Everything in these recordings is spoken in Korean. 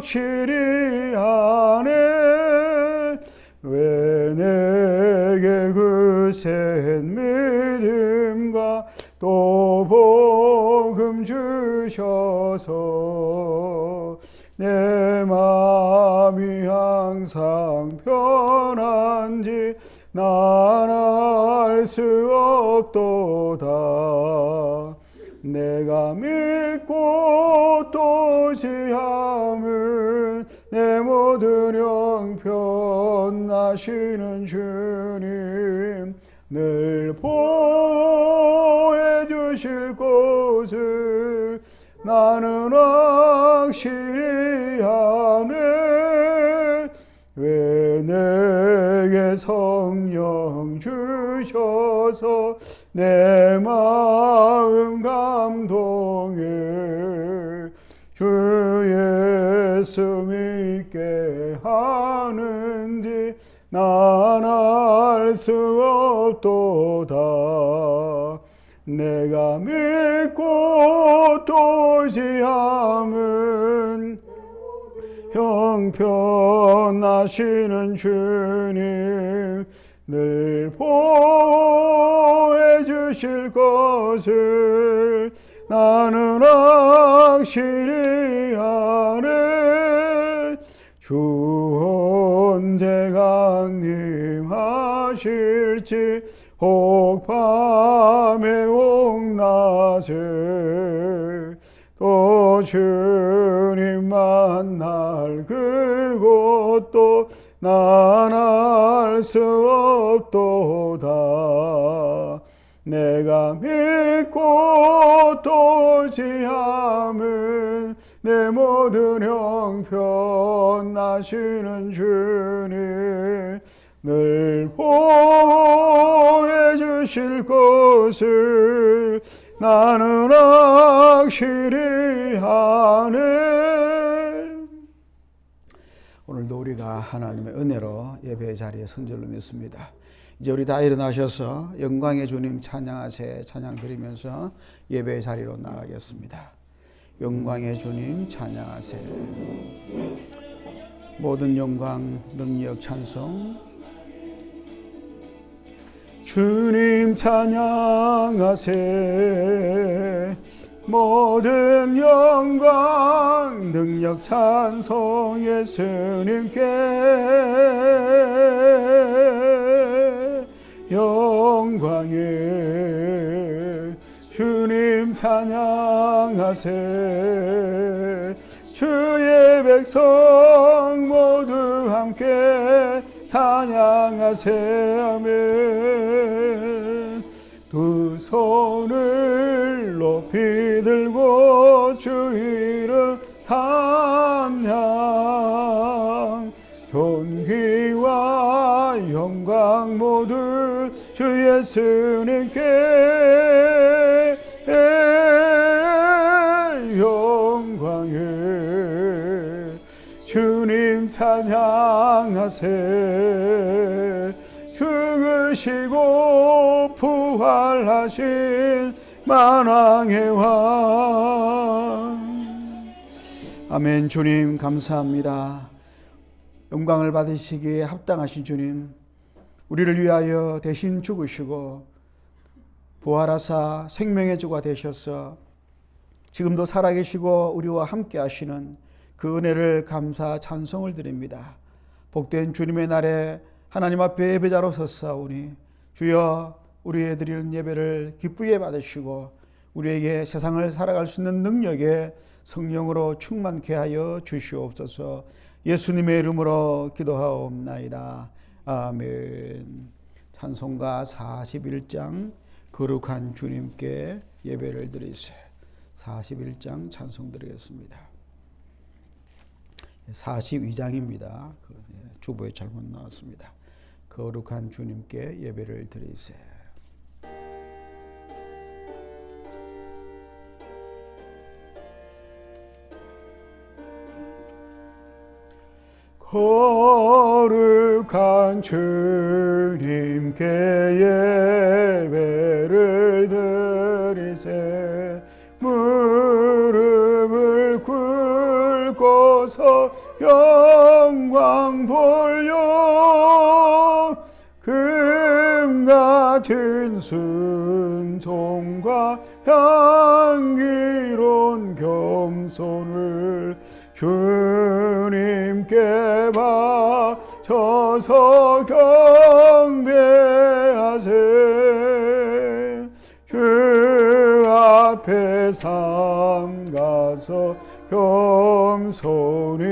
확실히 아네. 왜 내게 그센 믿음과 또 복음 주셔서 내 마음이 항상 편한지 난 알 수 없도다. 내가 믿고 또 지함은 내 모든 형편 아시는 주님 늘 보호해 주실 것을 나는 확실히 아네. 왜 내게 성령 주셔서 내 마음 감동해 주 예수 믿게 하는지 난 알 수 없도다. 내가 믿고 또 지함은 형편하시는 주님 늘 보호해 주실 것을 나는 확실히 아네. 주 언제 강림하실지 혹 밤에 혹 낮에 또 주님 만날 그것도 난 알 수 없도다. 내가 믿고 또 지함은 내 모든 형편 아시는 주님 늘 보호해 주실 것을 나는 확실히 아네. 오늘도 우리가 하나님의 은혜로 예배의 자리에 선 줄로 믿습니다. 이제 우리 다 일어나셔서 영광의 주님 찬양하세 찬양 드리면서 예배의 자리로 나가겠습니다. 영광의 주님 찬양하세. 모든 영광 능력 찬송 주님 찬양하세. 모든 영광 능력 찬송 예수님께 영광에 주님 찬양하세. 주의 백성 모두 함께 찬양하세. 아멘. 두 손을 높이 들고 주 이름 찬양. 존귀와 영광 모두 주 예수님께 영광에 주님 찬양하세. 죽으시고 부활하신 만왕의 왕. 아멘. 주님 감사합니다. 영광을 받으시기에 합당하신 주님, 우리를 위하여 대신 죽으시고 부활하사 생명의 주가 되셔서 지금도 살아계시고 우리와 함께 하시는 그 은혜를 감사 찬송을 드립니다. 복된 주님의 날에 하나님 앞에 예배자로 섰사오니 주여 우리의 드리는 예배를 기쁘게 받으시고 우리에게 세상을 살아갈 수 있는 능력에 성령으로 충만케 하여 주시옵소서. 예수님의 이름으로 기도하옵나이다. 아멘. 찬송가 41장 거룩한 주님께 예배를 드리세. 41장 찬송 드리겠습니다. 42장입니다. 주보에 잘못 나왔습니다. 거룩한 주님께 예배를 드리세. 거룩한 주님께 예배를 드리세. 무릎을 꿇고 하소서. 영광 돌려 금 같은 순종과 향기로운 겸손을 주님께 바쳐서 경배하세. 주 앞에 삼가서 겸손히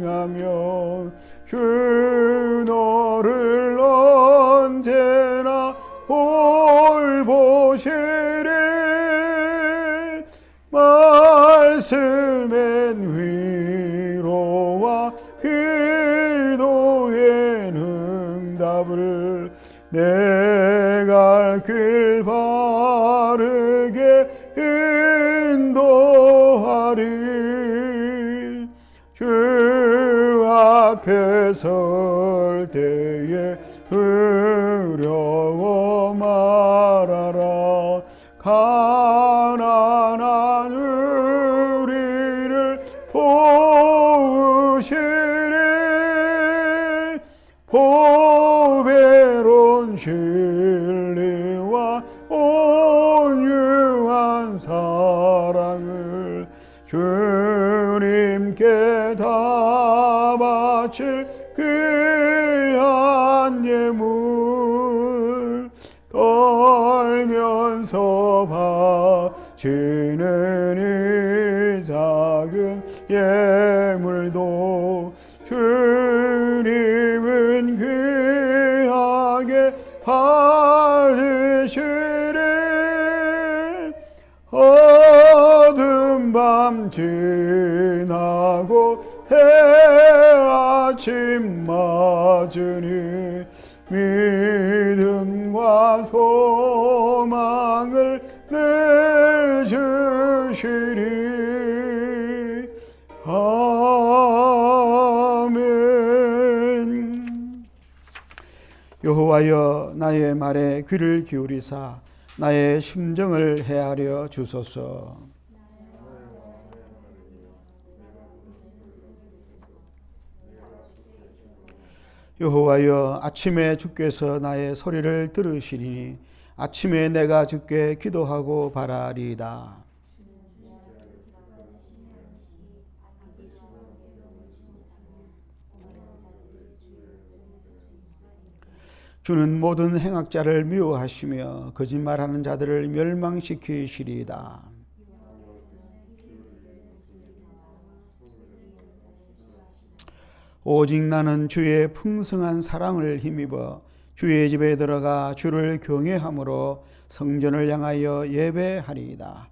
행하며 주 너를 언제나 돌보시리. 말씀엔 위로와 기도엔 응답을 내 갈 길 바르게 인도하리. 주 앞에 설 때에 두려워 말아라. 가난한 우리를 도우시리. 보배로운 진리와 온유한 사랑을 주님께 다 바칠 귀한 예물 떨면서 바치는 이 작은 예물도 주님은 귀하게 받으시리. 어두운 밤 지나고 해아침 맞으니 믿음과 소망을 내주시리. 아멘. 여호와여, 나의 말에 귀를 기울이사 나의 심정을 헤아려 주소서. 여호와여, 아침에 주께서 나의 소리를 들으시리니 아침에 내가 주께 기도하고 바라리이다. 주는 모든 행악자를 미워하시며 거짓말하는 자들을 멸망시키시리이다. 오직 나는 주의 풍성한 사랑을 힘입어 주의 집에 들어가 주를 경외함으로 성전을 향하여 예배하리이다.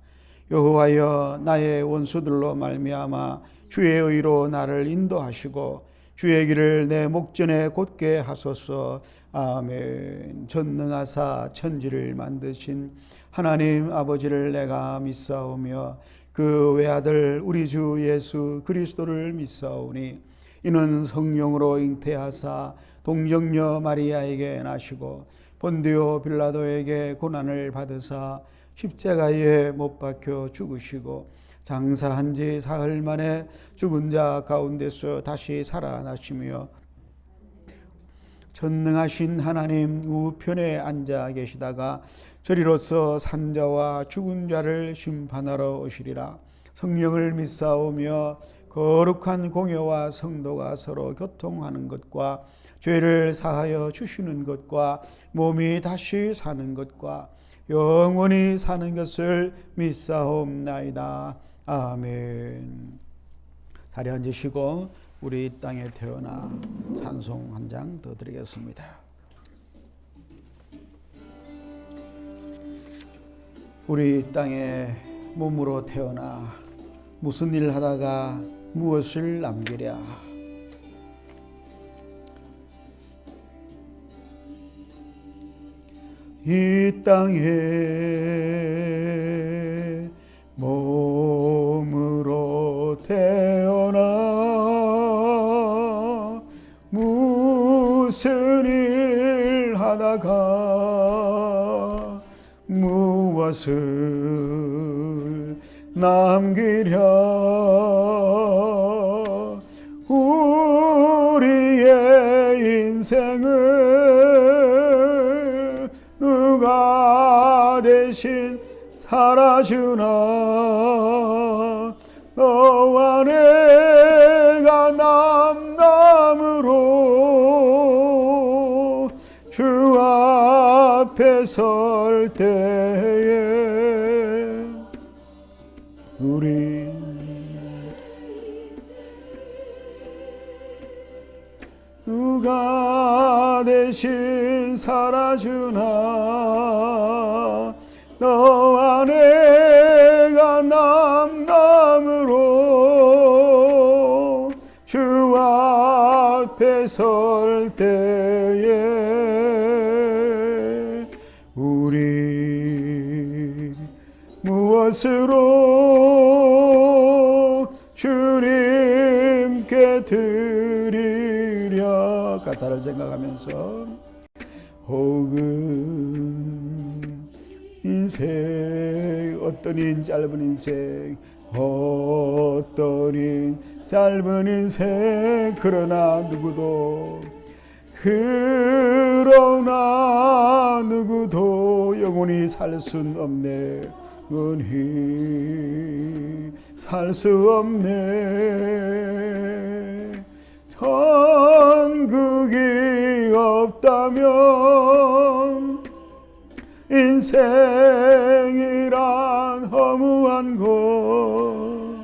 여호와여, 나의 원수들로 말미암아 주의 의로 나를 인도하시고 주의 길을 내 목전에 곧게 하소서. 아멘. 전능하사 천지를 만드신 하나님 아버지를 내가 믿사오며 그 외아들 우리 주 예수 그리스도를 믿사오니 이는 성령으로 잉태하사 동정녀 마리아에게 나시고 본디오 빌라도에게 고난을 받으사 십자가에 못 박혀 죽으시고 장사한 지 사흘 만에 죽은 자 가운데서 다시 살아나시며 전능하신 하나님 우편에 앉아 계시다가 저리로서 산자와 죽은 자를 심판하러 오시리라. 성령을 믿사오며 거룩한 공회와 성도가 서로 교통하는 것과 죄를 사하여 주시는 것과 몸이 다시 사는 것과 영원히 사는 것을 믿사옵나이다. 아멘. 자리 앉으시고 우리 이 땅에 태어나 찬송 한 장 더 드리겠습니다. 우리 이 땅에 몸으로 태어나 무슨 일 하다가 무엇을 남기랴. 이 땅에 몸으로 태어나 무슨 일 하다가 무엇을 남기랴. 살아주나 너와 내가 남남으로 주 앞에 설 때에 우리 누가 대신 살아주나 너와 내가 남남으로 주 앞에 설 때에 우리 무엇으로 주님께 드리랴 가사를 생각하면서 혹은 인생 어떠니 짧은 인생 어떠니 짧은 인생 그러나 누구도 영원히 살 순 없네 영원히 살 수 없네 천국이 없다면 인생이란 허무한 것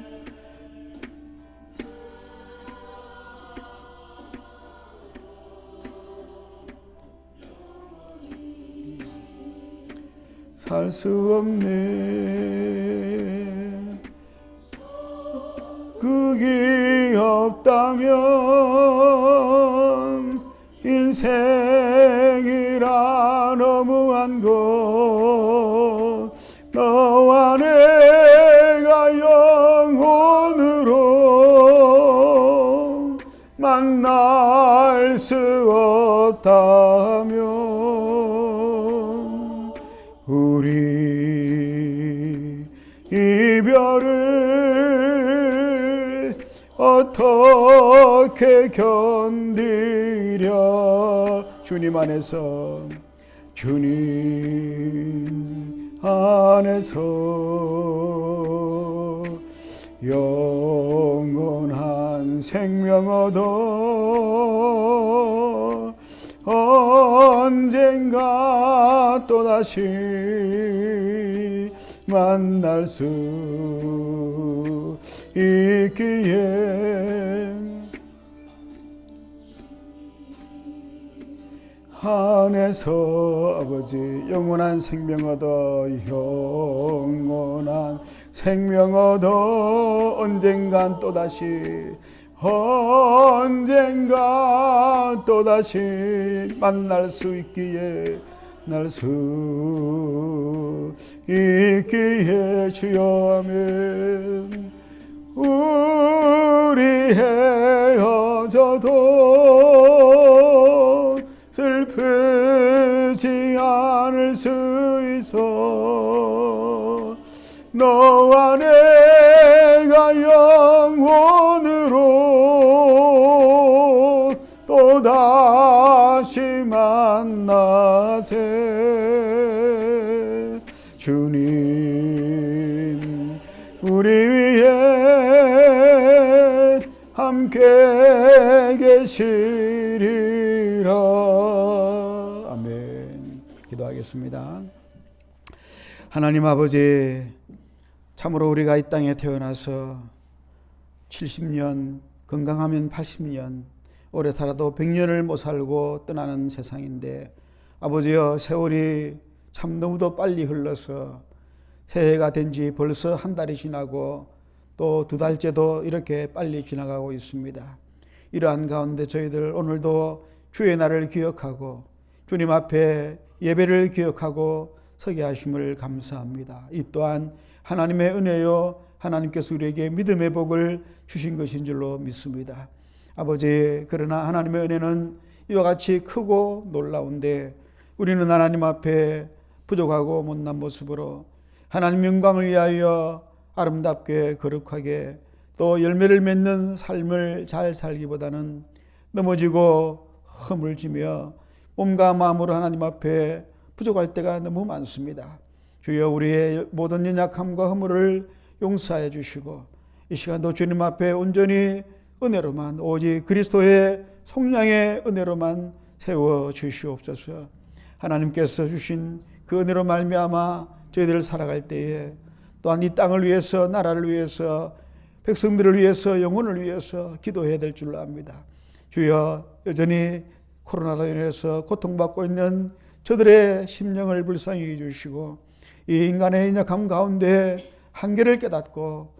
살 수 없네 그게 없다면 인생이란 너무한 것 너와 내가 영혼으로 만날 수 없다면 우리 이별을 어떻게 견디랴 주님 안에서 영원한 생명 얻어 언젠가 또다시 만날 수 있기에 안에서 아버지 영원한 생명 얻어 영원한 생명 얻어 언젠가 또다시 만날 수 있기에 날 수 있기에 주여 아멘. 우리 헤어져도 슬프지 않을 수 있어 너와 내가 영혼으로 또다시 만나세 주님 우리 위에 함께 계시리라. 아멘. 기도하겠습니다. 하나님 아버지, 참으로 우리가 이 땅에 태어나서 70년, 건강하면 80년, 오래 살아도 100년을 못 살고 떠나는 세상인데 아버지여, 세월이 참 너무도 빨리 흘러서 새해가 된 지 벌써 한 달이 지나고 또 2달째도 이렇게 빨리 지나가고 있습니다. 이러한 가운데 저희들 오늘도 주의 날을 기억하고 주님 앞에 예배를 기억하고 서게 하심을 감사합니다. 이 또한 하나님의 은혜요, 하나님께서 우리에게 믿음의 복을 주신 것인 줄로 믿습니다. 아버지, 그러나 하나님의 은혜는 이와 같이 크고 놀라운데 우리는 하나님 앞에 부족하고 못난 모습으로 하나님 영광을 위하여 아름답게 거룩하게 또 열매를 맺는 삶을 잘 살기보다는 넘어지고 허물지며 몸과 마음으로 하나님 앞에 부족할 때가 너무 많습니다. 주여 우리의 모든 연약함과 허물을 용서해 주시고 이 시간도 주님 앞에 온전히 은혜로만 오직 그리스도의 속량의 은혜로만 세워 주시옵소서. 하나님께서 주신 그 은혜로 말미암아 저희들 살아갈 때에 또한 이 땅을 위해서 나라를 위해서 백성들을 위해서 영혼을 위해서 기도해야 될 줄로 압니다. 주여 여전히 코로나로 인해서 고통받고 있는 저들의 심령을 불쌍히 해주시고 이 인간의 연약함 가운데 한계를 깨닫고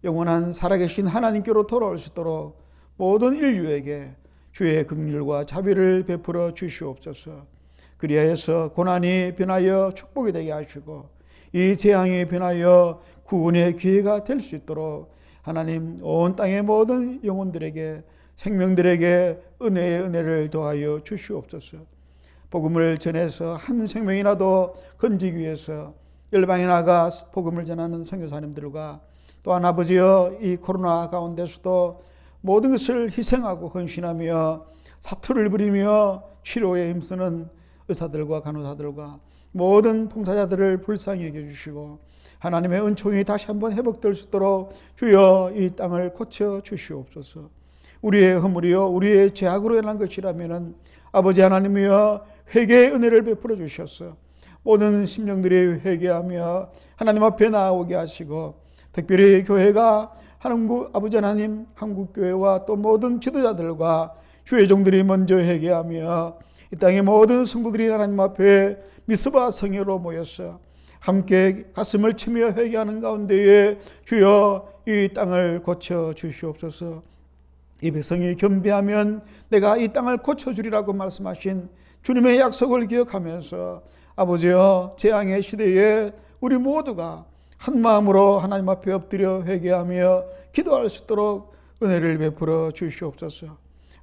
영원한 살아계신 하나님께로 돌아올 수 있도록 모든 인류에게 주의 긍휼과 자비를 베풀어 주시옵소서. 그리하여서 고난이 변하여 축복이 되게 하시고 이 재앙이 변하여 구원의 기회가 될 수 있도록 하나님 온 땅의 모든 영혼들에게 생명들에게 은혜의 은혜를 더하여 주시옵소서. 복음을 전해서 한 생명이라도 건지기 위해서 열방에 나가 복음을 전하는 선교사님들과 또한 아버지여 이 코로나 가운데서도 모든 것을 희생하고 헌신하며 사투를 부리며 치료에 힘쓰는 의사들과 간호사들과 모든 봉사자들을 불쌍히 여겨주시고 하나님의 은총이 다시 한번 회복될 수 있도록 주여 이 땅을 고쳐 주시옵소서. 우리의 허물이요 우리의 죄악으로 인한 것이라면 아버지 하나님이여 회개의 은혜를 베풀어 주셨어. 모든 심령들이 회개하며 하나님 앞에 나아오게 하시고 특별히 교회가 한국 아버지 하나님 한국교회와 또 모든 지도자들과 주의 종들이 먼저 회개하며 이 땅의 모든 성도들이 하나님 앞에 미스바 성회로 모였어 함께 가슴을 치며 회개하는 가운데에 주여 이 땅을 고쳐 주시옵소서. 이 백성이 겸비하면 내가 이 땅을 고쳐주리라고 말씀하신 주님의 약속을 기억하면서 아버지여 재앙의 시대에 우리 모두가 한 마음으로 하나님 앞에 엎드려 회개하며 기도할 수 있도록 은혜를 베풀어 주시옵소서.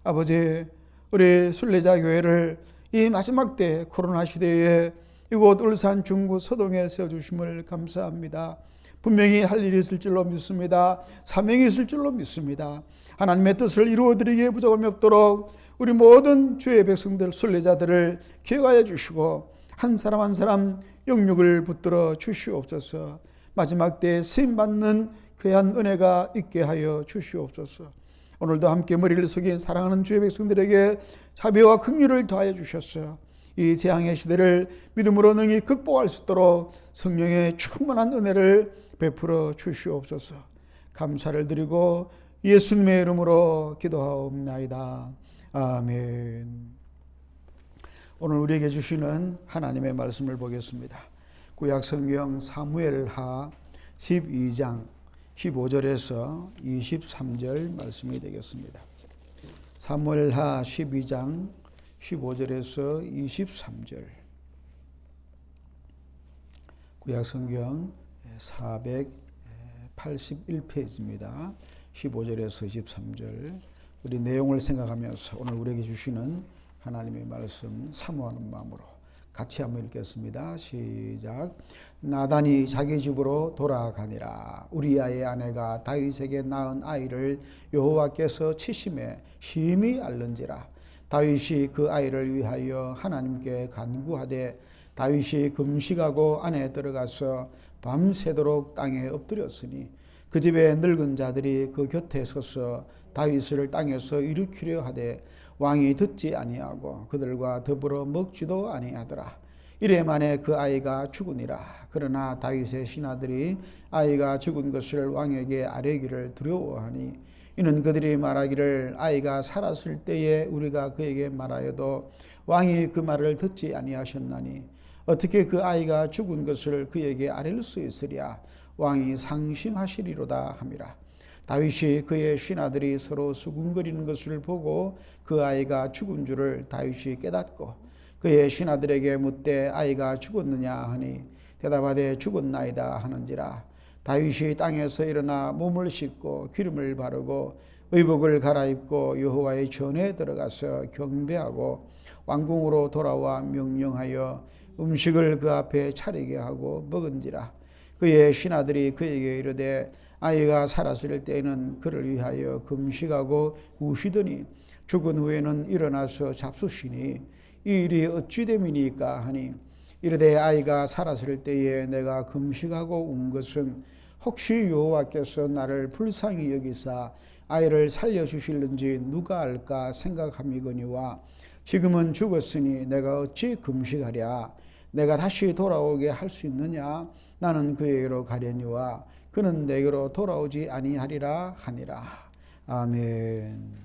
아버지 우리 순례자 교회를 이 마지막 때 코로나 시대에 이곳 울산 중구 서동에 세워주심을 감사합니다. 분명히 할 일이 있을 줄로 믿습니다. 사명이 있을 줄로 믿습니다. 하나님의 뜻을 이루어드리기에 부족함이 없도록 우리 모든 주의 백성들 순례자들을 기억하여 주시고 한 사람 한 사람 영육을 붙들어 주시옵소서. 마지막 때에 쓰임받는 귀한 은혜가 있게 하여 주시옵소서. 오늘도 함께 머리를 숙인 사랑하는 주의 백성들에게 자비와 긍휼을 더하여 주셨어요. 이 재앙의 시대를 믿음으로 능히 극복할 수 있도록 성령의 충만한 은혜를 베풀어 주시옵소서. 감사를 드리고 예수님의 이름으로 기도하옵나이다. 아멘. 오늘 우리에게 주시는 하나님의 말씀을 보겠습니다. 구약성경 사무엘하 12장 15절에서 23절 말씀이 되겠습니다. 사무엘하 12장 15절에서 23절. 구약성경 481페이지입니다. 15절에서 23절. 우리 내용을 생각하면서 오늘 우리에게 주시는 하나님의 말씀 사모하는 마음으로 같이 한번 읽겠습니다. 시작. 나단이 자기 집으로 돌아가니라. 우리아의 아내가 다윗에게 낳은 아이를 여호와께서 치심에 심히 앓는지라. 다윗이 그 아이를 위하여 하나님께 간구하되 다윗이 금식하고 안에 들어가서 밤새도록 땅에 엎드렸으니 그 집에 늙은 자들이 그 곁에 서서 다윗을 땅에서 일으키려 하되 왕이 듣지 아니하고 그들과 더불어 먹지도 아니하더라. 이래 만에 그 아이가 죽으니라. 그러나 다윗의 신하들이 아이가 죽은 것을 왕에게 아뢰기를 두려워하니 이는 그들이 말하기를 아이가 살았을 때에 우리가 그에게 말하여도 왕이 그 말을 듣지 아니하셨나니 어떻게 그 아이가 죽은 것을 그에게 아뢰일 수 있으랴. 왕이 상심하시리로다 함이라. 다윗이 그의 신하들이 서로 수군거리는 것을 보고 그 아이가 죽은 줄을 다윗이 깨닫고 그의 신하들에게 묻되 아이가 죽었느냐 하니 대답하되 죽었나이다 하는지라. 다윗이 땅에서 일어나 몸을 씻고 기름을 바르고 의복을 갈아입고 여호와의 전에 들어가서 경배하고 왕궁으로 돌아와 명령하여 음식을 그 앞에 차리게 하고 먹은지라. 그의 신하들이 그에게 이르되 아이가 살았을 때에는 그를 위하여 금식하고 우시더니 죽은 후에는 일어나서 잡수시니 이 일이 어찌 됨이니까 하니 이르되 아이가 살았을 때에 내가 금식하고 운 것은 혹시 여호와께서 나를 불쌍히 여기사 아이를 살려주실는지 누가 알까 생각함이거니와 지금은 죽었으니 내가 어찌 금식하랴. 내가 다시 돌아오게 할 수 있느냐. 나는 그에게로 가려니와 그는 내게로 돌아오지 아니하리라 하니라. 아멘.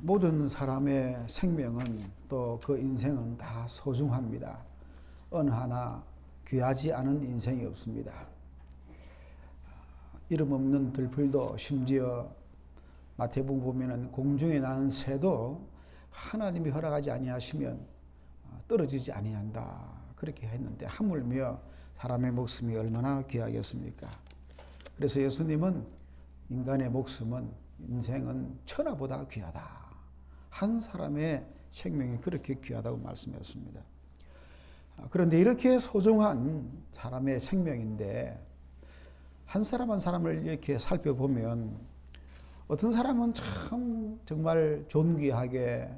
모든 사람의 생명은 또 그 인생은 다 소중합니다. 어느 하나 귀하지 않은 인생이 없습니다. 이름 없는 들풀도 심지어 마태복음 보면은 공중에 나는 새도 하나님이 허락하지 아니하시면 떨어지지 아니한다. 그렇게 했는데 하물며 사람의 목숨이 얼마나 귀하겠습니까? 그래서 예수님은 인간의 목숨은 인생은 천하보다 귀하다. 한 사람의 생명이 그렇게 귀하다고 말씀했습니다. 그런데 이렇게 소중한 사람의 생명인데 한 사람 한 사람을 이렇게 살펴보면 어떤 사람은 참 정말 존귀하게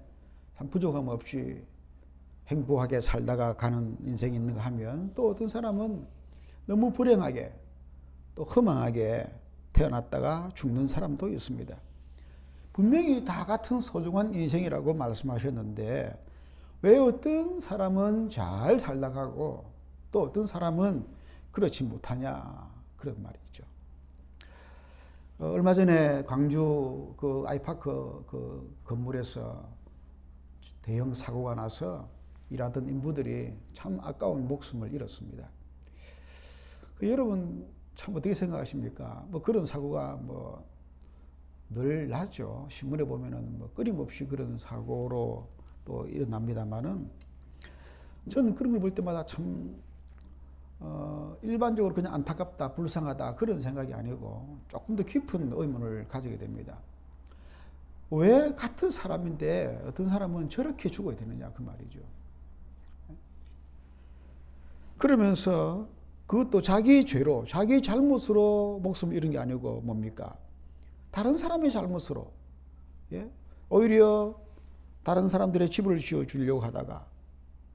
참 부족함 없이 행복하게 살다가 가는 인생이 있는가 하면 또 어떤 사람은 너무 불행하게 또 허망하게 태어났다가 죽는 사람도 있습니다. 분명히 다 같은 소중한 인생이라고 말씀하셨는데 왜 어떤 사람은 잘 살다가고 또 어떤 사람은 그렇지 못하냐 그런 말이죠. 얼마 전에 광주 그 아이파크 그 건물에서 대형 사고가 나서 일하던 인부들이 참 아까운 목숨을 잃었습니다. 여러분 참 어떻게 생각하십니까? 뭐 그런 사고가 뭐 늘 나죠. 신문에 보면은 뭐 끊임없이 그런 사고로 또 일어납니다만은 저는 그런 걸 볼 때마다 참 일반적으로 그냥 안타깝다, 불쌍하다 그런 생각이 아니고 조금 더 깊은 의문을 가지게 됩니다. 왜 같은 사람인데 어떤 사람은 저렇게 죽어야 되느냐 그 말이죠. 그러면서 그것도 자기 죄로, 자기 잘못으로 목숨을 잃은 게 아니고 뭡니까? 다른 사람의 잘못으로, 예? 오히려 다른 사람들의 집을 지어주려고 하다가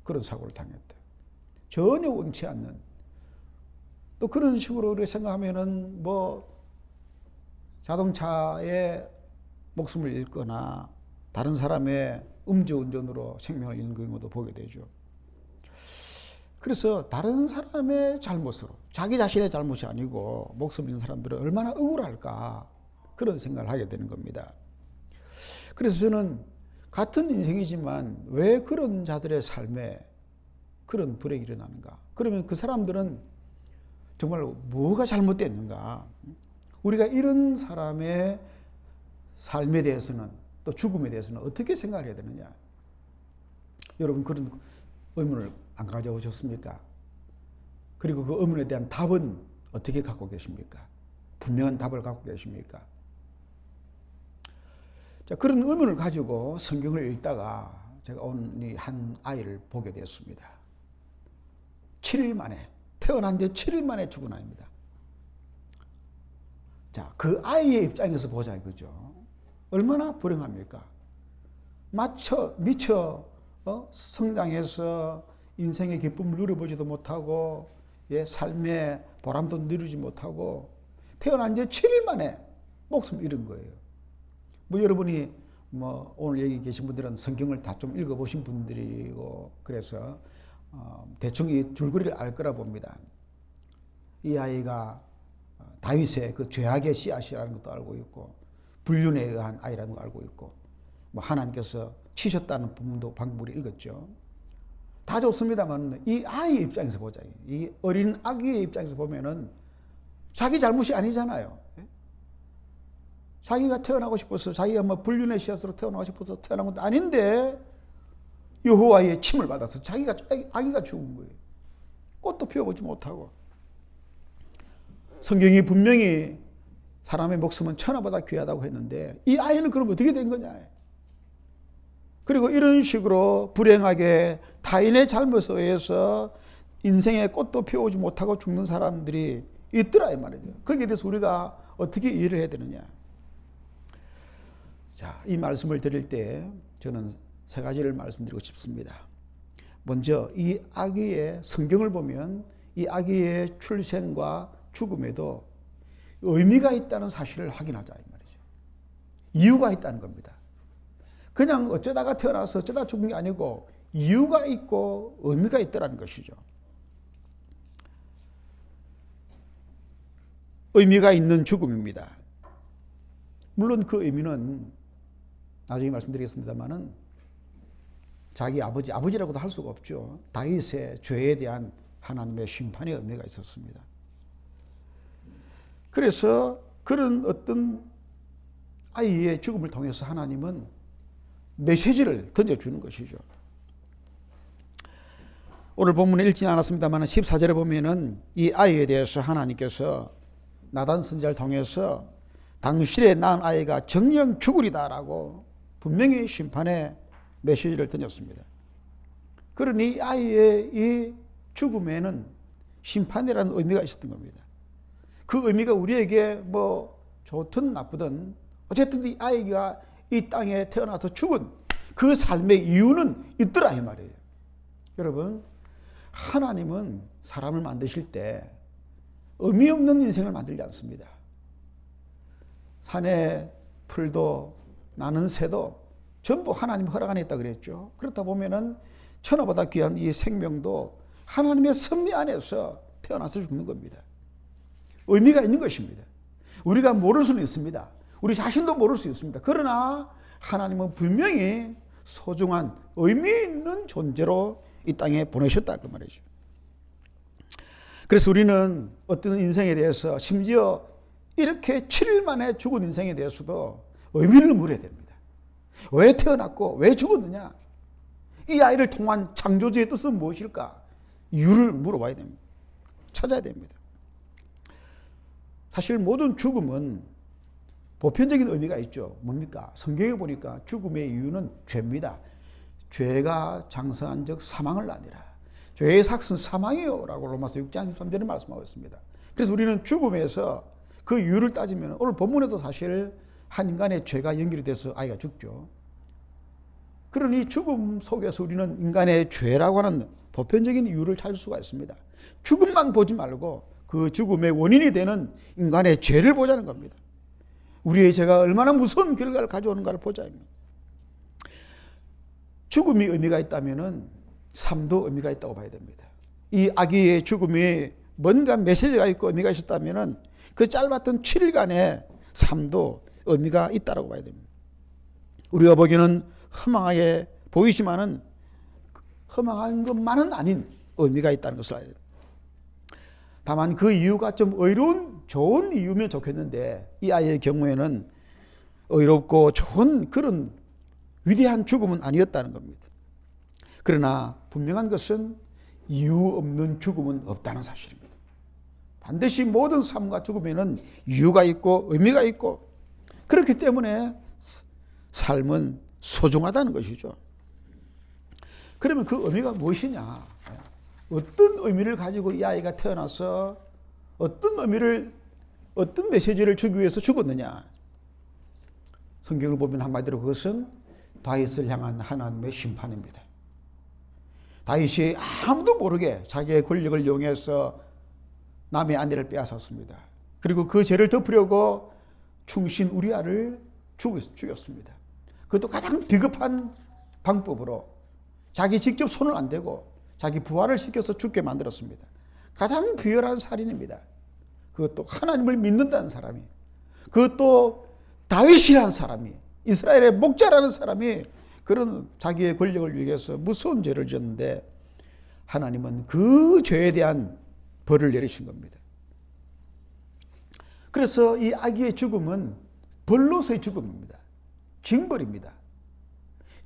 그런 사고를 당했다. 전혀 원치 않는. 또 그런 식으로 우리가 생각하면은 뭐 자동차에 목숨을 잃거나 다른 사람의 음주운전으로 생명을 잃는 경우도 보게 되죠. 그래서 다른 사람의 잘못으로, 자기 자신의 잘못이 아니고 목숨 잃는 사람들은 얼마나 억울할까 그런 생각을 하게 되는 겁니다. 그래서 저는 같은 인생이지만 왜 그런 자들의 삶에 그런 불행이 일어나는가? 그러면 그 사람들은 정말 뭐가 잘못됐는가? 우리가 이런 사람의 삶에 대해서는 또 죽음에 대해서는 어떻게 생각해야 되느냐? 여러분 그런 의문을 안 가져오셨습니까? 그리고 그 의문에 대한 답은 어떻게 갖고 계십니까? 분명한 답을 갖고 계십니까? 자, 그런 의문을 가지고 성경을 읽다가 제가 오늘 한 아이를 보게 되었습니다. 7일 만에, 태어난 지 7일 만에 죽은 아이입니다. 자, 그 아이의 입장에서 보자 이거죠. 얼마나 불행합니까? 미처 성장해서 인생의 기쁨을 누려보지도 못하고 삶의 보람도 누리지 못하고 태어난 지 7일 만에 목숨을 잃은 거예요. 뭐 여러분이 뭐 오늘 여기 계신 분들은 성경을 다 좀 읽어보신 분들이고 그래서 대충 이 줄거리를 알 거라 봅니다. 이 아이가 다윗의 그 죄악의 씨앗이라는 것도 알고 있고 불륜에 의한 아이라는 거 알고 있고 뭐 하나님께서 치셨다는 부분도 방법을 읽었죠. 다 좋습니다만 이 아이의 입장에서 보자. 이 어린 아기의 입장에서 보면은 자기 잘못이 아니잖아요. 자기가 태어나고 싶어서 자기가 뭐 불륜의 씨앗으로 태어나고 싶어서 태어난 것도 아닌데 여호와의 침을 받아서 아기가 죽은 거예요. 꽃도 피워보지 못하고. 성경이 분명히 사람의 목숨은 천하보다 귀하다고 했는데 이 아이는 그럼 어떻게 된 거냐. 그리고 이런 식으로 불행하게 타인의 잘못에 의해서 인생의 꽃도 피워오지 못하고 죽는 사람들이 있더라 이 말이죠. 거기에 대해서 우리가 어떻게 이해를 해야 되느냐. 자, 이 말씀을 드릴 때 저는 세 가지를 말씀드리고 싶습니다. 먼저 이 아기의 성경을 보면 이 아기의 출생과 죽음에도 의미가 있다는 사실을 확인하자 이 말이죠. 이유가 있다는 겁니다. 그냥 어쩌다가 태어나서 어쩌다 죽은 게 아니고 이유가 있고 의미가 있다는 것이죠. 의미가 있는 죽음입니다. 물론 그 의미는 나중에 말씀드리겠습니다만은 자기 아버지라고도 할 수가 없죠. 다윗의 죄에 대한 하나님의 심판의 의미가 있었습니다. 그래서 그런 어떤 아이의 죽음을 통해서 하나님은 메시지를 던져주는 것이죠. 오늘 본문에 읽지 않았습니다만 14절에 보면은 이 아이에 대해서 하나님께서 나단 선지자를 통해서 당신의 낳은 아이가 정령 죽으리다라고 분명히 심판의 메시지를 던졌습니다. 그러니 이 아이의 이 죽음에는 심판이라는 의미가 있었던 겁니다. 그 의미가 우리에게 뭐 좋든 나쁘든 어쨌든 이 아이가 이 땅에 태어나서 죽은 그 삶의 이유는 있더라 이 말이에요. 여러분, 하나님은 사람을 만드실 때 의미 없는 인생을 만들지 않습니다. 산의 풀도 나는 새도 전부 하나님 허락 안에 있다 그랬죠. 그렇다 보면은 천하보다 귀한 이 생명도 하나님의 섭리 안에서 태어나서 죽는 겁니다. 의미가 있는 것입니다. 우리가 모를 수는 있습니다. 우리 자신도 모를 수 있습니다. 그러나 하나님은 분명히 소중한 의미 있는 존재로 이 땅에 보내셨다 그 말이죠. 그래서 우리는 어떤 인생에 대해서 심지어 이렇게 7일 만에 죽은 인생에 대해서도 의미를 물어야 됩니다. 왜 태어났고 왜 죽었느냐? 이 아이를 통한 창조주의 뜻은 무엇일까? 이유를 물어봐야 됩니다. 찾아야 됩니다. 사실 모든 죽음은 보편적인 의미가 있죠. 뭡니까? 성경에 보니까 죽음의 이유는 죄입니다. 죄가 장성한 적 사망을 아니라 죄의 삭은 사망이요 라고 로마서 6장 13절에 말씀하고 있습니다. 그래서 우리는 죽음에서 그 이유를 따지면 오늘 본문에도 사실 한 인간의 죄가 연결이 돼서 아이가 죽죠. 그러니 죽음 속에서 우리는 인간의 죄라고 하는 보편적인 이유를 찾을 수가 있습니다. 죽음만 보지 말고 그 죽음의 원인이 되는 인간의 죄를 보자는 겁니다. 우리의 죄가 얼마나 무서운 결과를 가져오는가를 보자. 죽음이 의미가 있다면은 삶도 의미가 있다고 봐야 됩니다. 이 아기의 죽음이 뭔가 메시지가 있고 의미가 있었다면은 그 짧았던 7일간의 삶도 의미가 있다고 봐야 됩니다. 우리가 보기에는 허망하게 보이지만은 허망한 것만은 아닌 의미가 있다는 것을 알아야 됩니다. 다만 그 이유가 좀 의로운 좋은 이유면 좋겠는데 이 아이의 경우에는 의롭고 좋은 그런 위대한 죽음은 아니었다는 겁니다. 그러나 분명한 것은 이유 없는 죽음은 없다는 사실입니다. 반드시 모든 삶과 죽음에는 이유가 있고 의미가 있고 그렇기 때문에 삶은 소중하다는 것이죠. 그러면 그 의미가 무엇이냐? 어떤 의미를 가지고 이 아이가 태어나서 어떤 메시지를 주기 위해서 죽었느냐? 성경을 보면 한마디로 그것은 다윗을 향한 하나님의 심판입니다. 다윗이 아무도 모르게 자기의 권력을 이용해서 남의 아내를 빼앗았습니다. 그리고 그 죄를 덮으려고 충신 우리아를 죽였습니다. 그것도 가장 비겁한 방법으로 자기 직접 손을 안 대고 자기 부하를 시켜서 죽게 만들었습니다. 가장 비열한 살인입니다. 그것도 하나님을 믿는다는 사람이, 그것도 다윗이라는 사람이, 이스라엘의 목자라는 사람이 그런 자기의 권력을 위해서 무서운 죄를 지었는데 하나님은 그 죄에 대한 벌을 내리신 겁니다. 그래서 이 아기의 죽음은 벌로서의 죽음입니다. 징벌입니다.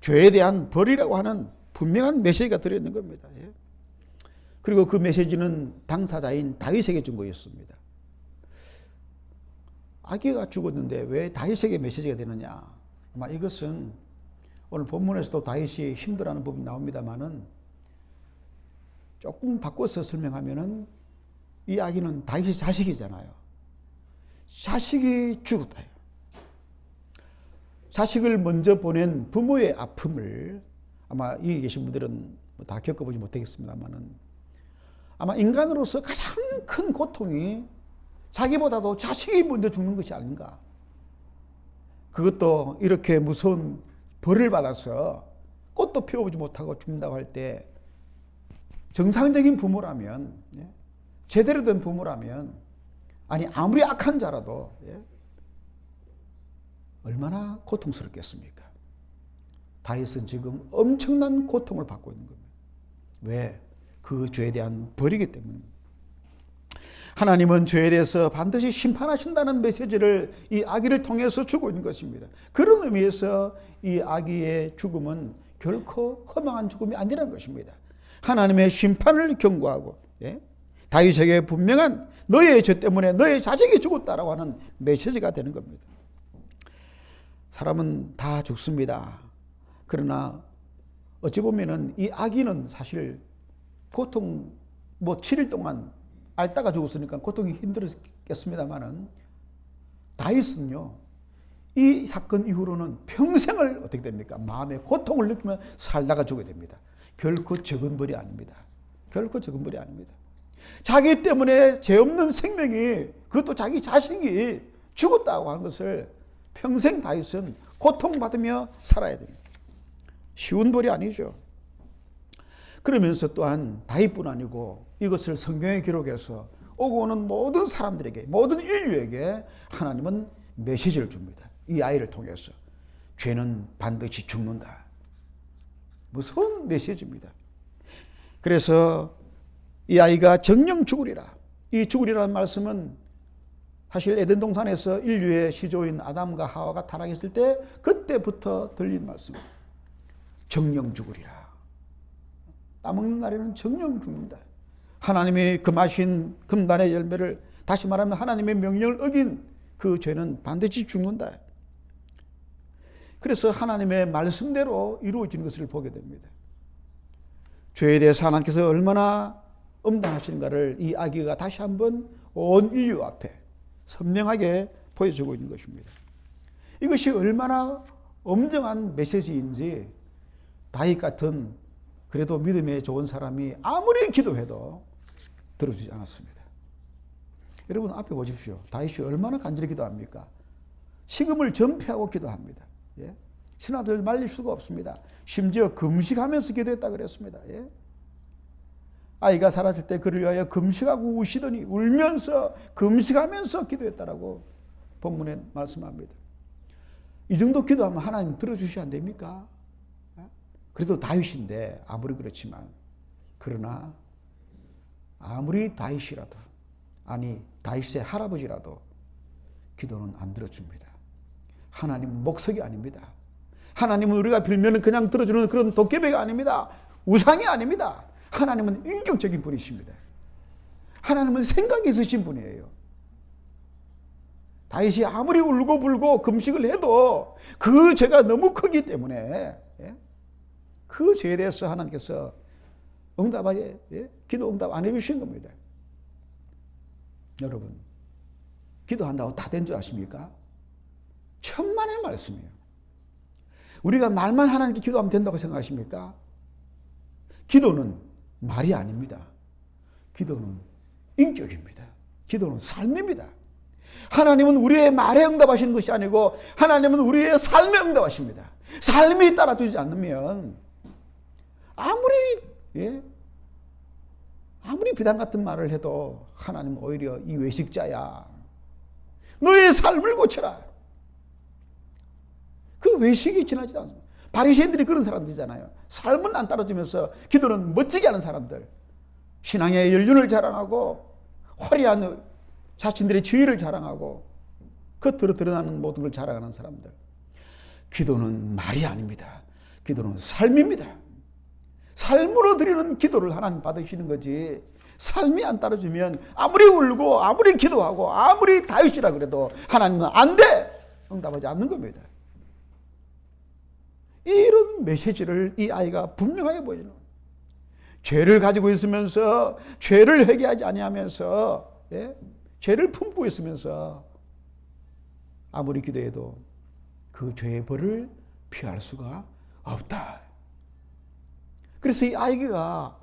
죄에 대한 벌이라고 하는 분명한 메시지가 들어있는 겁니다. 그리고 그 메시지는 당사자인 다윗에게 준 거였습니다. 아기가 죽었는데 왜 다윗에게 메시지가 되느냐? 아마 이것은 오늘 본문에서도 다윗이 힘들어하는 부분이 나옵니다만은 조금 바꿔서 설명하면은 이 아기는 다윗의 자식이잖아요. 자식이 죽었다. 자식을 먼저 보낸 부모의 아픔을 아마 여기 계신 분들은 다 겪어보지 못하겠습니다만은 아마 인간으로서 가장 큰 고통이 자기보다도 자식이 먼저 죽는 것이 아닌가. 그것도 이렇게 무서운 벌을 받아서 꽃도 피워보지 못하고 죽는다고 할 때 정상적인 부모라면, 제대로 된 부모라면, 아니 아무리 악한 자라도 얼마나 고통스럽겠습니까? 다윗은 지금 엄청난 고통을 받고 있는 겁니다. 왜? 그 죄에 대한 벌이기 때문입니다. 하나님은 죄에 대해서 반드시 심판하신다는 메시지를 이 아기를 통해서 주고 있는 것입니다. 그런 의미에서 이 아기의 죽음은 결코 허망한 죽음이 아니라는 것입니다. 하나님의 심판을 경고하고 다윗에게 분명한 너의 죄 때문에 너의 자식이 죽었다라고 하는 메시지가 되는 겁니다. 사람은 다 죽습니다. 그러나 어찌 보면은 이 아기는 사실 고통 7일 동안 앓다가 죽었으니까 고통이 힘들었겠습니다만은 다윗은요 이 사건 이후로는 평생을 어떻게 됩니까? 마음의 고통을 느끼며 살다가 죽게 됩니다. 결코 적은 벌이 아닙니다. 결코 적은 벌이 아닙니다. 자기 때문에 죄 없는 생명이 그것도 자기 자식이 죽었다고 하는 것을 평생 다윗은 고통받으며 살아야 됩니다. 쉬운 벌이 아니죠. 그러면서 또한 다윗뿐 아니고 이것을 성경에 기록해서 오고 오는 모든 사람들에게 모든 인류에게 하나님은 메시지를 줍니다. 이 아이를 통해서 죄는 반드시 죽는다. 무서운 메시지입니다. 그래서 이 아이가 정령 죽으리라. 이 죽으리라는 말씀은 사실 에덴 동산에서 인류의 시조인 아담과 하와가 타락했을 때 그때부터 들린 말씀입니다. 정령 죽으리라. 따먹는 날에는 정령 죽는다. 하나님이 금하신 금단의 열매를 다시 말하면 하나님의 명령을 어긴 그 죄는 반드시 죽는다. 그래서 하나님의 말씀대로 이루어지는 것을 보게 됩니다. 죄에 대해서 하나님께서 얼마나 엄단하시는가를 이 아기가 다시 한번 온 인류 앞에 선명하게 보여주고 있는 것입니다. 이것이 얼마나 엄정한 메시지인지 다윗 같은 그래도 믿음에 좋은 사람이 아무리 기도해도 들어주지 않았습니다. 여러분 앞에 보십시오. 다윗이 얼마나 간절히 기도합니까? 식음을 전폐하고 기도합니다. 신하들 말릴 수가 없습니다. 심지어 금식하면서 기도했다 그랬습니다. 아이가 사라질 때 그를 위하여 금식하고 우시더니 울면서 금식하면서 기도했다라고 본문에 말씀합니다. 이 정도 기도하면 하나님 들어주시면 안 됩니까? 그래도 다윗인데 아무리 그렇지만 그러나 아무리 다윗이라도 아니 다윗의 할아버지라도 기도는 안 들어줍니다. 하나님은 목석이 아닙니다. 하나님은 우리가 빌면 그냥 들어주는 그런 도깨비가 아닙니다. 우상이 아닙니다. 하나님은 인격적인 분이십니다. 하나님은 생각이 있으신 분이에요. 다윗이 아무리 울고 불고 금식을 해도 그 죄가 너무 크기 때문에 그 죄에 대해서 하나님께서 기도 응답 안 해주신 겁니다. 여러분 기도한다고 다 된 줄 아십니까? 천만의 말씀이에요. 우리가 말만 하나님께 기도하면 된다고 생각하십니까? 기도는 말이 아닙니다. 기도는 인격입니다. 기도는 삶입니다. 하나님은 우리의 말에 응답하시는 것이 아니고 하나님은 우리의 삶에 응답하십니다. 삶이 따라주지 않으면 아무리 비단 같은 말을 해도 하나님은 오히려 이 외식자야. 너의 삶을 고쳐라. 그 외식이 지나지도 않습니다. 바리새인들이 그런 사람들이잖아요. 삶은 안 따라주면서 기도는 멋지게 하는 사람들. 신앙의 연륜을 자랑하고 화려한 자신들의 지위를 자랑하고 겉으로 드러나는 모든 걸 자랑하는 사람들. 기도는 말이 아닙니다. 기도는 삶입니다. 삶으로 드리는 기도를 하나님 받으시는 거지. 삶이 안 따라주면 아무리 울고 아무리 기도하고 아무리 다윗이라 그래도 하나님은 안 돼! 응답하지 않는 겁니다. 이런 메시지를 이 아이가 분명하게 보여주는 거예요. 죄를 가지고 있으면서 죄를 회개하지 아니하면서 죄를 품고 있으면서 아무리 기도해도 그 죄의 벌을 피할 수가 없다. 그래서 이 아기가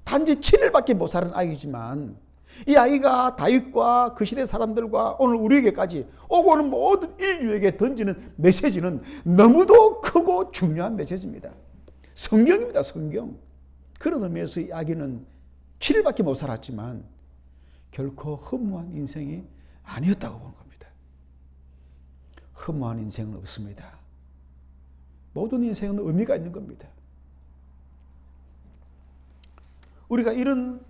단지 7일밖에 못 살은 아기지만 이 아기가 다윗과 그 시대 사람들과 오늘 우리에게까지 오고 오는 모든 인류에게 던지는 메시지는 너무도 크고 중요한 메시지입니다. 성경입니다. 성경. 그런 의미에서 이 아기는 7일밖에 못 살았지만 결코 허무한 인생이 아니었다고 보는 겁니다. 허무한 인생은 없습니다. 모든 인생은 의미가 있는 겁니다. 우리가 이런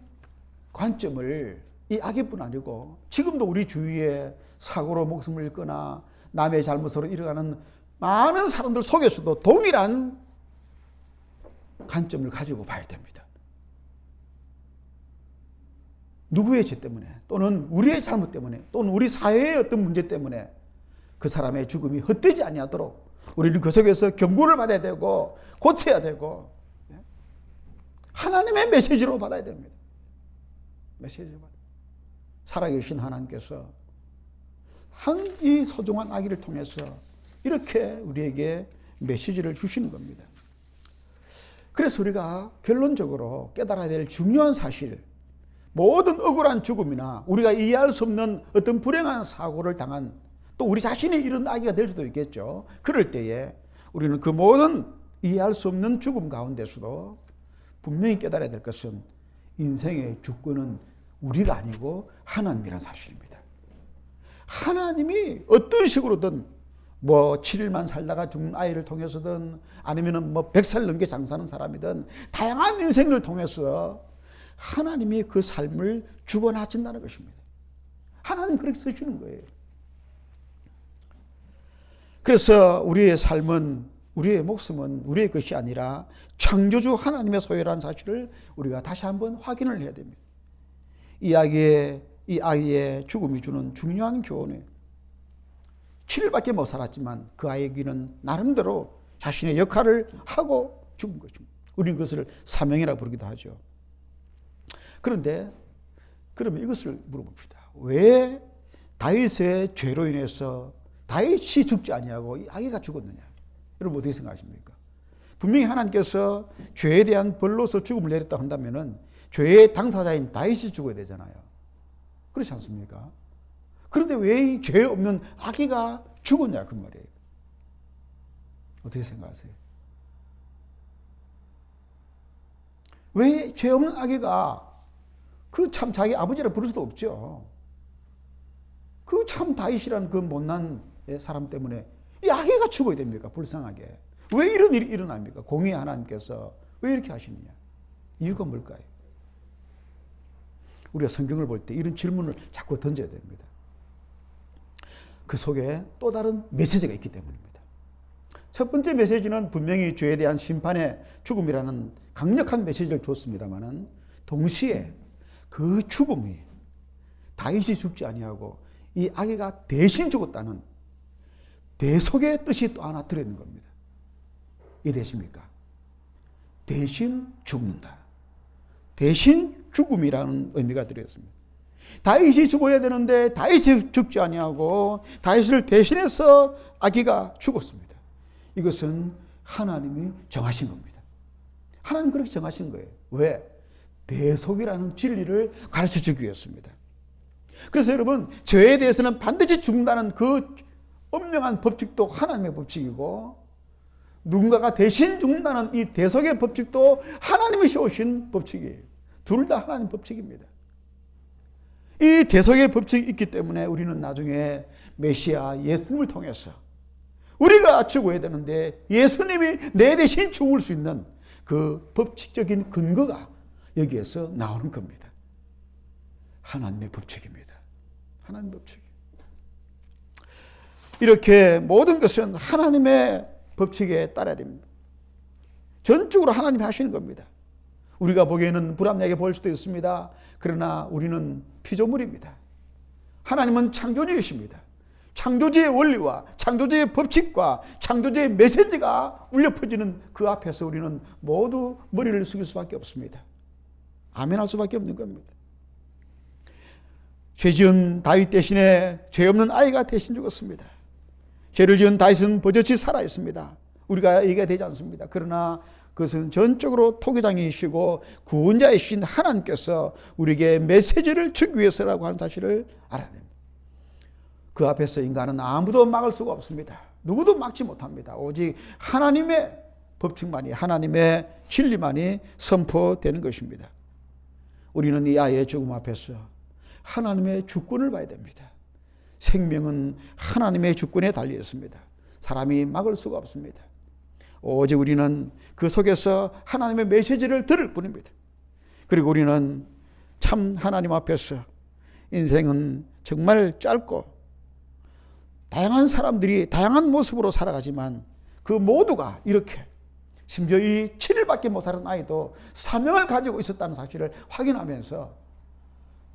관점을 이 아기뿐 아니고 지금도 우리 주위에 사고로 목숨을 잃거나 남의 잘못으로 잃어가는 많은 사람들 속에서도 동일한 관점을 가지고 봐야 됩니다. 누구의 죄 때문에 또는 우리의 잘못 때문에 또는 우리 사회의 어떤 문제 때문에 그 사람의 죽음이 헛되지 아니하도록 우리는 그 속에서 경고를 받아야 되고 고쳐야 되고 하나님의 메시지로 받아야 됩니다. 메시지로 받아야 됩니다. 살아계신 하나님께서 한 이 소중한 아기를 통해서 이렇게 우리에게 메시지를 주시는 겁니다. 그래서 우리가 결론적으로 깨달아야 될 중요한 사실, 모든 억울한 죽음이나 우리가 이해할 수 없는 어떤 불행한 사고를 당한 또 우리 자신이 이런 아기가 될 수도 있겠죠. 그럴 때에 우리는 그 모든 이해할 수 없는 죽음 가운데서도 분명히 깨달아야 될 것은 인생의 주권은 우리가 아니고 하나님이라는 사실입니다. 하나님이 어떤 식으로든 뭐 7일만 살다가 죽는 아이를 통해서든 아니면은 뭐 100살 넘게 장사하는 사람이든 다양한 인생을 통해서 하나님이 그 삶을 주관하신다는 것입니다. 하나님 그렇게 쓰시는 거예요. 그래서 우리의 삶은 우리의 목숨은 우리의 것이 아니라 창조주 하나님의 소유라는 사실을 우리가 다시 한번 확인을 해야 됩니다. 이 아이의 죽음이 주는 중요한 교훈이에요. 7일밖에 못 살았지만 그 아이에게는 나름대로 자신의 역할을 하고 죽은 것입니다. 우리는 그것을 사명이라고 부르기도 하죠. 그런데 그러면 이것을 물어봅시다. 왜 다윗의 죄로 인해서 다윗이 죽지 아니하고 이 아기가 죽었느냐? 여러분 어떻게 생각하십니까? 분명히 하나님께서 죄에 대한 벌로서 죽음을 내렸다 한다면은 죄의 당사자인 다윗이 죽어야 되잖아요. 그렇지 않습니까? 그런데 왜 죄 없는 아기가 죽었냐 그 말이에요. 어떻게 생각하세요? 왜 죄 없는 아기가 그 참 자기 아버지라 부를 수도 없죠. 그 참 다윗이라는 그 못난 사람 때문에 이 아기가 죽어야 됩니까? 불쌍하게. 왜 이런 일이 일어납니까? 공의 하나님께서 왜 이렇게 하시느냐? 이유가 뭘까요? 우리가 성경을 볼 때 이런 질문을 자꾸 던져야 됩니다. 그 속에 또 다른 메시지가 있기 때문입니다. 첫 번째 메시지는 분명히 죄에 대한 심판의 죽음이라는 강력한 메시지를 줬습니다마는 동시에 그 죽음이 다윗이 죽지 아니하고 이 아기가 대신 죽었다는 대속의 뜻이 또 하나 들어있는 겁니다. 이해되십니까? 대신 죽는다. 대신 죽음이라는 의미가 들어있습니다. 다윗이 죽어야 되는데 다윗이 죽지 아니하고 다윗을 대신해서 아기가 죽었습니다. 이것은 하나님이 정하신 겁니다. 하나님 그렇게 정하신 거예요. 왜? 대속이라는 진리를 가르쳐주기 위해서입니다. 그래서 여러분 죄에 대해서는 반드시 죽는다는 그 엄명한 법칙도 하나님의 법칙이고 누군가가 대신 죽는다는 이 대속의 법칙도 하나님이 세우신 법칙이에요. 둘 다 하나님 법칙입니다. 이 대속의 법칙이 있기 때문에 우리는 나중에 메시아 예수님을 통해서 우리가 죽어야 되는데 예수님이 내 대신 죽을 수 있는 그 법칙적인 근거가 여기에서 나오는 겁니다. 하나님의 법칙입니다. 하나님의 법칙. 이렇게 모든 것은 하나님의 법칙에 따라야 됩니다. 전적으로 하나님이 하시는 겁니다. 우리가 보기에는 불합리하게 보일 수도 있습니다. 그러나 우리는 피조물입니다. 하나님은 창조주이십니다. 창조주의 원리와 창조주의 법칙과 창조주의 메시지가 울려 퍼지는 그 앞에서 우리는 모두 머리를 숙일 수밖에 없습니다. 아멘할 수밖에 없는 겁니다. 죄 지은 다윗 대신에 죄 없는 아이가 대신 죽었습니다. 죄를 지은 다윗은 버젓이 살아있습니다. 우리가 얘기가 되지 않습니다. 그러나 그것은 전적으로 토기장이시고 구원자이신 하나님께서 우리에게 메시지를 주기 위해서라고 하는 사실을 알아야 됩니다. 그 앞에서 인간은 아무도 막을 수가 없습니다. 누구도 막지 못합니다. 오직 하나님의 법칙만이, 하나님의 진리만이 선포되는 것입니다. 우리는 이 아이의 죽음 앞에서 하나님의 주권을 봐야 됩니다. 생명은 하나님의 주권에 달려 있습니다. 사람이 막을 수가 없습니다. 오직 우리는 그 속에서 하나님의 메시지를 들을 뿐입니다. 그리고 우리는 참 하나님 앞에서 인생은 정말 짧고 다양한 사람들이 다양한 모습으로 살아가지만 그 모두가 이렇게 심지어 이 7일밖에 못 살은 아이도 사명을 가지고 있었다는 사실을 확인하면서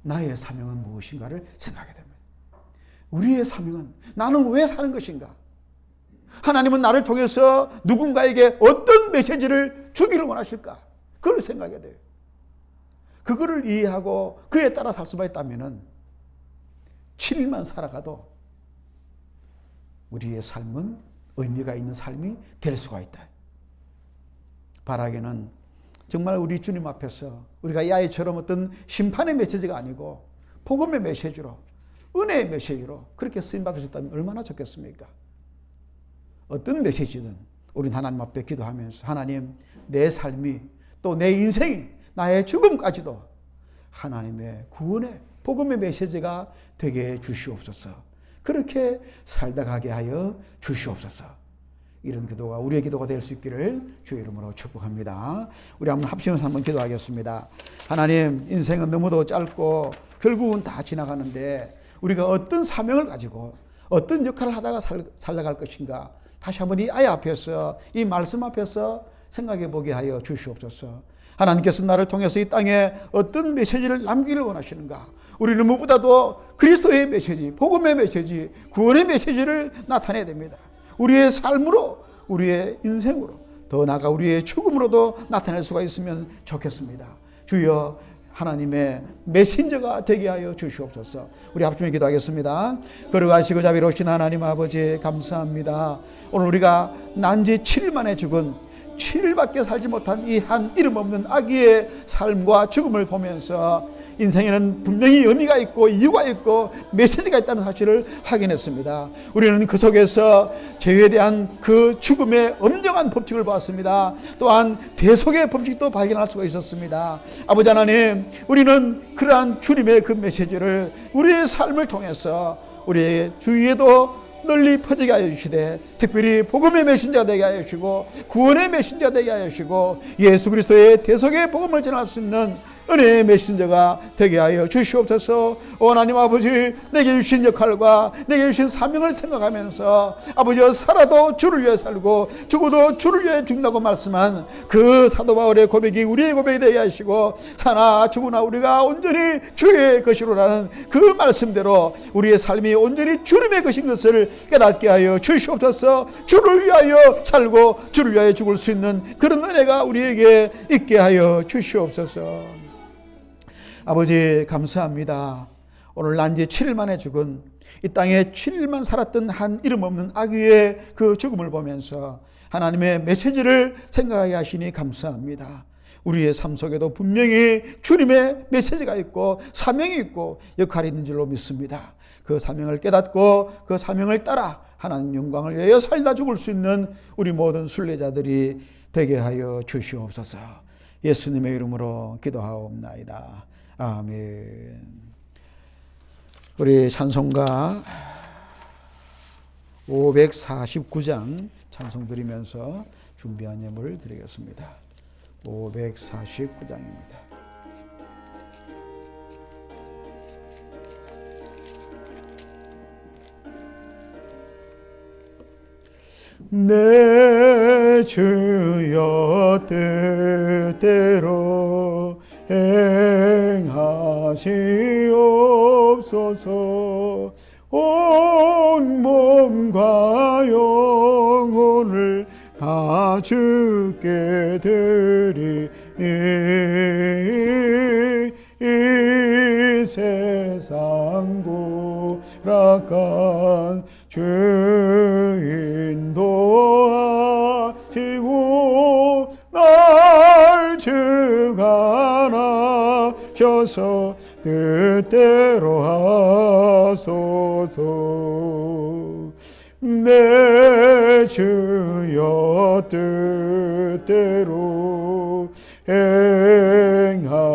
나의 사명은 무엇인가를 생각하게 됩니다. 우리의 사명은 나는 왜 사는 것인가? 하나님은 나를 통해서 누군가에게 어떤 메시지를 주기를 원하실까? 그걸 생각해야 돼요. 그거를 이해하고 그에 따라 살 수만 있다면 7일만 살아가도 우리의 삶은 의미가 있는 삶이 될 수가 있다. 바라기는 정말 우리 주님 앞에서 우리가 이 아이처럼 어떤 심판의 메시지가 아니고 복음의 메시지로, 은혜의 메시지로 그렇게 쓰임받으셨다면 얼마나 좋겠습니까? 어떤 메시지든 우리는 하나님 앞에 기도하면서 하나님, 내 삶이 또 내 인생이 나의 죽음까지도 하나님의 구원의 복음의 메시지가 되게 해 주시옵소서. 그렇게 살다 가게 하여 주시옵소서. 이런 기도가 우리의 기도가 될 수 있기를 주의 이름으로 축복합니다. 우리 한번 합심해서 한번 기도하겠습니다. 하나님, 인생은 너무도 짧고 결국은 다 지나가는데 우리가 어떤 사명을 가지고 어떤 역할을 하다가 살아갈 것인가, 다시 한번 이 아이 앞에서, 이 말씀 앞에서 생각해 보게 하여 주시옵소서. 하나님께서 나를 통해서 이 땅에 어떤 메시지를 남기를 원하시는가? 우리는 무엇보다도 그리스도의 메시지, 복음의 메시지, 구원의 메시지를 나타내야 됩니다. 우리의 삶으로, 우리의 인생으로, 더 나아가 우리의 죽음으로도 나타낼 수가 있으면 좋겠습니다. 주여, 하나님의 메신저가 되게 하여 주시옵소서. 우리 합심해 기도하겠습니다. 거룩하시고 자비로우신 하나님 아버지, 감사합니다. 오늘 우리가 난지 7일 만에 죽은, 7일밖에 살지 못한 이 한 이름 없는 아기의 삶과 죽음을 보면서 인생에는 분명히 의미가 있고 이유가 있고 메시지가 있다는 사실을 확인했습니다. 우리는 그 속에서 죄에 대한 그 죽음의 엄정한 법칙을 보았습니다. 또한 대속의 법칙도 발견할 수가 있었습니다. 아버지 하나님, 우리는 그러한 주님의 그 메시지를 우리의 삶을 통해서 우리의 주위에도 널리 퍼지게 하여 주시되, 특별히 복음의 메신저가 되게 하여 주시고 구원의 메신저가 되게 하여 주시고 예수 그리스도의 대속의 복음을 전할 수 있는 은혜의 메신저가 되게 하여 주시옵소서. 하나님 아버지, 내게 주신 역할과 내게 주신 사명을 생각하면서 아버지여, 살아도 주를 위해 살고 죽어도 주를 위해 죽는다고 말씀한 그 사도 바울의 고백이 우리의 고백이 되게 하시고, 사나 죽으나 우리가 온전히 주의 것이로라는 그 말씀대로 우리의 삶이 온전히 주님의 것인 것을 깨닫게 하여 주시옵소서. 주를 위하여 살고 주를 위하여 죽을 수 있는 그런 은혜가 우리에게 있게 하여 주시옵소서. 아버지, 감사합니다. 오늘 난지 7일 만에 죽은, 이 땅에 7일만 살았던 한 이름 없는 아기의 그 죽음을 보면서 하나님의 메시지를 생각하게 하시니 감사합니다. 우리의 삶 속에도 분명히 주님의 메시지가 있고 사명이 있고 역할이 있는 줄로 믿습니다. 그 사명을 깨닫고 그 사명을 따라 하나님 영광을 위하여 살다 죽을 수 있는 우리 모든 순례자들이 되게 하여 주시옵소서. 예수님의 이름으로 기도하옵나이다. 아멘. 우리 찬송가 549장 찬송 드리면서 준비한 예물을 드리겠습니다. 549장입니다. 내 주여 뜻대로 행하시옵소서. 온 몸과 영혼을 다 주께 드리니 이 세상 고락한 죄인 도와 하셔서 뜻대로 하소서. 내 주여 뜻대로 행하시옵소서.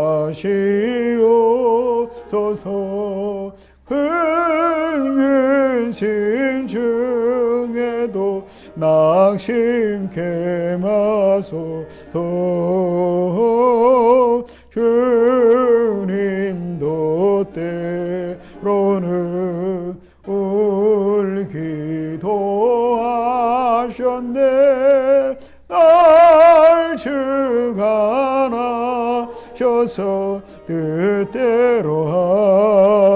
근심 중에도 낙심케 마소서. 주님도 때로는 울기도 하셨네. 날 주관하셔서 뜻대로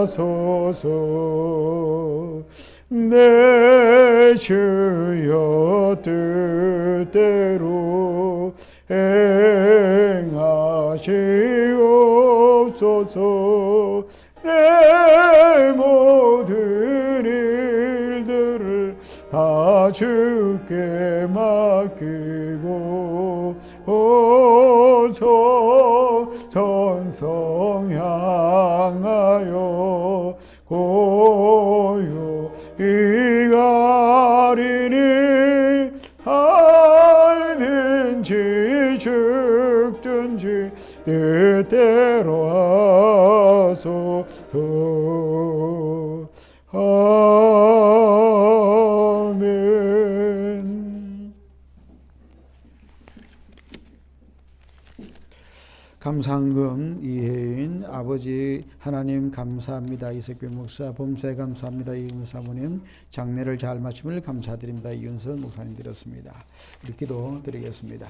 하소서. 내 주여 뜻대로 행하시옵소서. 내 모든 일들을 다 주께 맡기고 천성 향하여 고요히 가리니 살든지 죽든지 뜻대로 하소서. 아멘. 감상금 이혜인. 아버지 하나님 감사합니다. 이석규 목사. 범사에 감사합니다. 이은수 사모님. 장례를 잘 마침을 감사드립니다. 이윤선 목사님 드렸습니다. 우리 기도 드리겠습니다.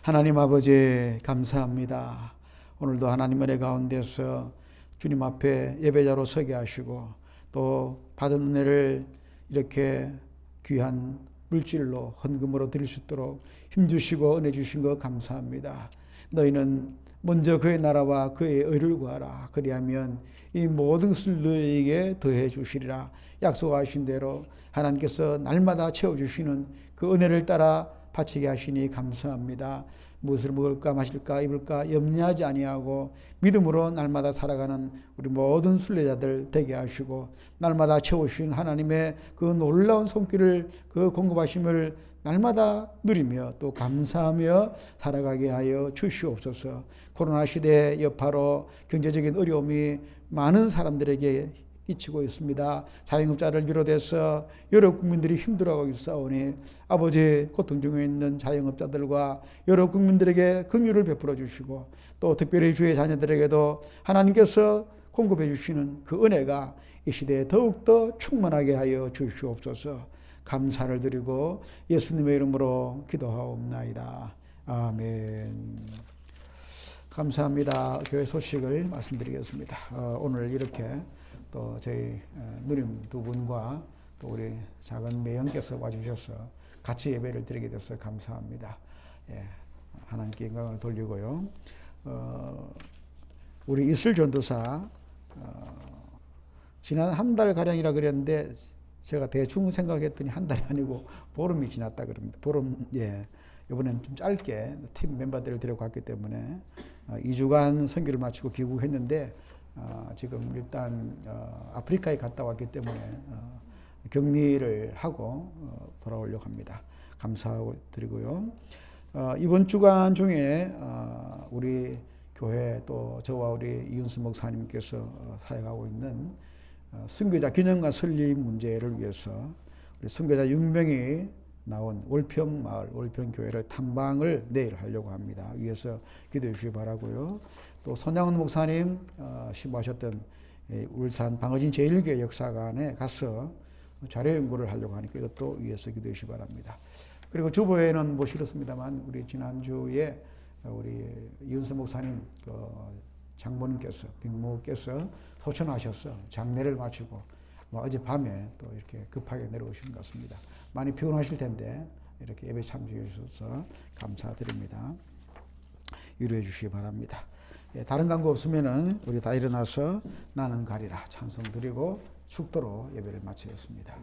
하나님 아버지 감사합니다. 오늘도 하나님 은혜 가운데서 주님 앞에 예배자로 서게 하시고 또 받은 은혜를 이렇게 귀한 물질로 헌금으로 드릴 수 있도록 힘주시고 은혜 주신 것 감사합니다. 너희는 먼저 그의 나라와 그의 의를 구하라. 그리하면 이 모든 것을 너희에게 더해 주시리라. 약속하신 대로 하나님께서 날마다 채워주시는 그 은혜를 따라 바치게 하시니 감사합니다. 무엇을 먹을까 마실까 입을까 염려하지 아니하고 믿음으로 날마다 살아가는 우리 모든 순례자들 되게 하시고 날마다 채우신 하나님의 그 놀라운 손길을 그 공급하심을 날마다 누리며 또 감사하며 살아가게 하여 주시옵소서. 코로나 시대의 여파로 경제적인 어려움이 많은 사람들에게 끼치고 있습니다. 자영업자를 비롯해서 여러 국민들이 힘들어하고 있사오니 아버지 고통 중에 있는 자영업자들과 여러 국민들에게 긍휼을 베풀어 주시고 또 특별히 주의 자녀들에게도 하나님께서 공급해 주시는 그 은혜가 이 시대에 더욱더 충만하게 하여 주시옵소서. 감사를 드리고 예수님의 이름으로 기도하옵나이다. 아멘. 감사합니다. 교회 소식을 말씀드리겠습니다. 오늘 이렇게 또 저희 누님 두 분과 또 우리 작은 매형께서 와주셔서 같이 예배를 드리게 돼서 감사합니다. 예, 하나님께 영광을 돌리고요. 우리 이슬 전도사 지난 한 달 가량이라 그랬는데 제가 대충 생각했더니 한 달이 아니고 보름이 지났다 그럽니다. 보름, 예. 이번엔 좀 짧게 팀 멤버들을 데려갔기 때문에 2주간 선교를 마치고 귀국했는데 지금 일단 아프리카에 갔다 왔기 때문에 격리를 하고 돌아오려고 합니다. 감사드리고요. 이번 주간 중에 우리 교회 또 저와 우리 이윤수 목사님께서 사역하고 있는 선교자 기념관 설립 문제를 위해서 우리 선교자 6명이 나온 월평마을, 월평교회를 탐방을 내일 하려고 합니다. 위에서 기도해 주시기 바라고요. 또 손양훈 목사님 신부하셨던 울산 방어진 제1교회 역사관에 가서 자료 연구를 하려고 하니까 이것도 위에서 기도해 주시기 바랍니다. 그리고 주보에는 못 실었습니다만 우리 지난주에 우리 이윤수 목사님 장모님께서 빅모께서 소천하셔서 장례를 마치고 어젯밤에 또 이렇게 급하게 내려오신 것 같습니다. 많이 피곤하실 텐데 이렇게 예배 참여해 주셔서 감사드립니다. 위로해 주시기 바랍니다. 예, 다른 광고 없으면은 우리 다 일어나서 나는 가리라 찬송 드리고 축도로 예배를 마치겠습니다.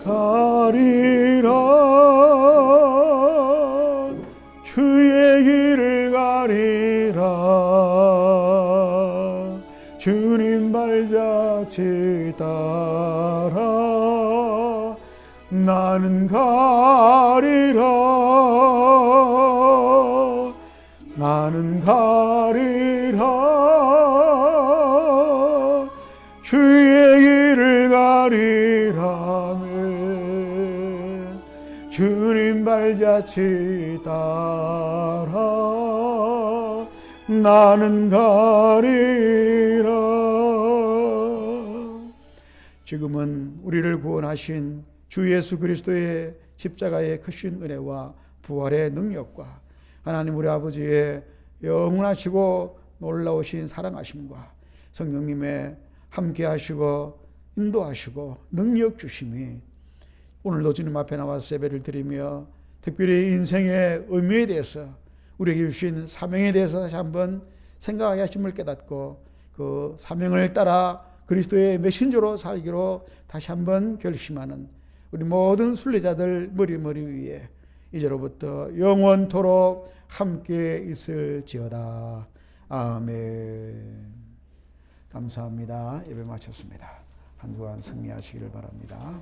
가리라 주의 발자취 따라 나는 가리라. 나는 가리라. 주의 길을 가리라며. 주님 발자취 따라 나는 가리라. 지금은 우리를 구원하신 주 예수 그리스도의 십자가의 크신 은혜와 부활의 능력과 하나님 우리 아버지의 영원하시고 놀라우신 사랑하심과 성령님의 함께 하시고 인도하시고 능력 주심이 오늘도 주님 앞에 나와서 예배를 드리며 특별히 인생의 의미에 대해서 우리에게 주신 사명에 대해서 다시 한번 생각하게 하심을 깨닫고 그 사명을 따라 그리스도의 메신저로 살기로 다시 한번 결심하는 우리 모든 순례자들 머리 위에 이제로부터 영원토록 함께 있을지어다. 아멘. 감사합니다. 예배 마쳤습니다. 한 주간 승리하시기를 바랍니다.